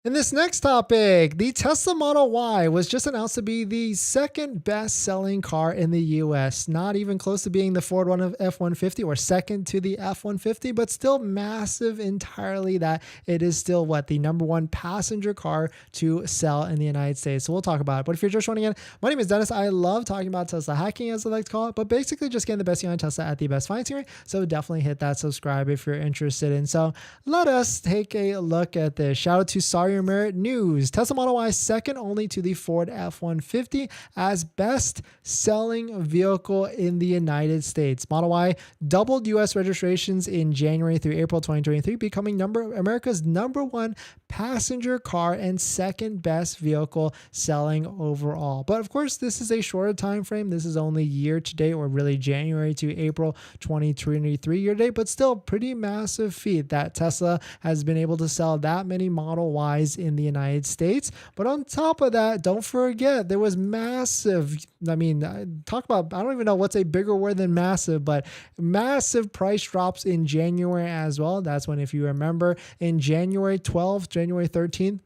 In this next topic, the Tesla Model Y was just announced to be the second best selling car in the US, not even close to being the Ford F-150 or second to the F-150, but still massive entirely that it is still the number one passenger car to sell in the United States. So we'll talk about it. But if you're just joining in, my name is Dennis. I love talking about Tesla hacking, as I like to call it, but basically just getting the best deal on Tesla at the best financing rate. So definitely hit that subscribe if you're interested. And so let us take a look at this. Shout out to Sorry Merit News. Tesla Model Y second only to the Ford F-150 as best selling vehicle in the United States. Model Y doubled US registrations in January through April 2023, becoming America's number one passenger car and second best vehicle selling overall. But of course, this is a shorter time frame. This is only year to date, or really January to April 2023 year to date, but still pretty massive feat that Tesla has been able to sell that many Model Ys in the United States. But on top of that, don't forget there was massive, I don't even know what's a bigger word than massive, but massive price drops in January as well. That's when, if you remember, in January 12th, January 13th,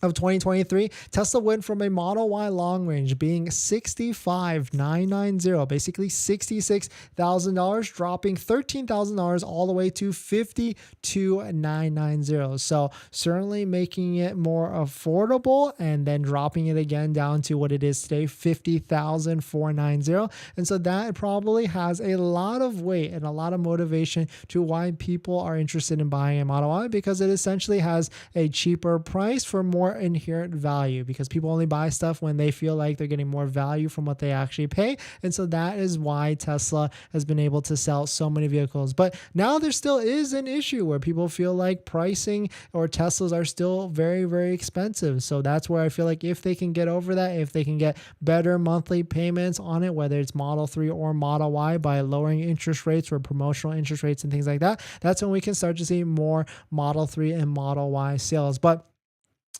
of 2023, Tesla went from a Model Y long range being $65,990, basically $66,000, dropping $13,000 all the way to $52,990. So certainly making it more affordable and then dropping it again down to what it is today, $50,490. And so that probably has a lot of weight and a lot of motivation to why people are interested in buying a Model Y, because it essentially has a cheaper price for more inherent value, because people only buy stuff when they feel like they're getting more value from what they actually pay. And so that is why Tesla has been able to sell so many vehicles. But now there still is an issue where people feel like pricing or Teslas are still very, very expensive. So that's where I feel like if they can get over that, if they can get better monthly payments on it, whether it's Model 3 or Model Y, by lowering interest rates or promotional interest rates and things like that, that's when we can start to see more Model 3 and Model Y sales. But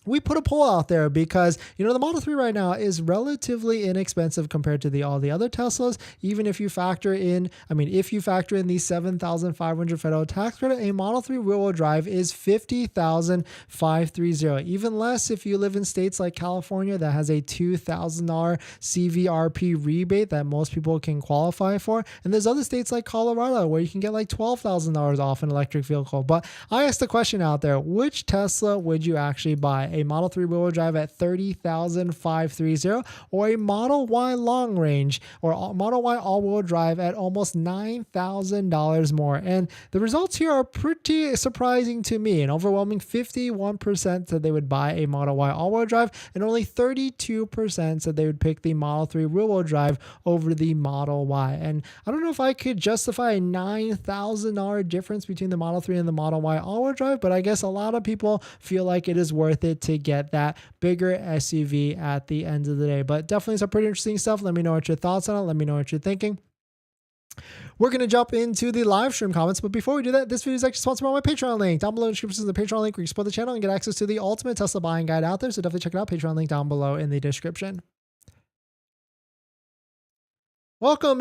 we put a poll out there because, the Model 3 right now is relatively inexpensive compared to all the other Teslas. Even if you factor in, the $7,500 federal tax credit, a Model 3 rear-wheel drive is $50,530. Even less if you live in states like California that has a $2,000 CVRP rebate that most people can qualify for. And there's other states like Colorado where you can get like $12,000 off an electric vehicle. But I asked the question out there, which Tesla would you actually buy? A Model 3 wheel drive at $30,530, or a Model Y long range or Model Y all-wheel drive at almost $9,000 more? And the results here are pretty surprising to me. An overwhelming 51% said they would buy a Model Y all-wheel drive, and only 32% said they would pick the Model 3 rear-wheel drive over the Model Y. And I don't know if I could justify a $9,000 difference between the Model 3 and the Model Y all-wheel drive, but I guess a lot of people feel like it is worth it to get that bigger SUV at the end of the day. But definitely some pretty interesting stuff. Let me know what your thoughts on it. Let me know what you're thinking. We're going to jump into the live stream comments, but before we do that, this video is actually sponsored by my Patreon link. Down below in the description is the Patreon link where you support the channel and get access to the ultimate Tesla buying guide out there. So definitely check it out. Patreon link down below in the description. Welcome.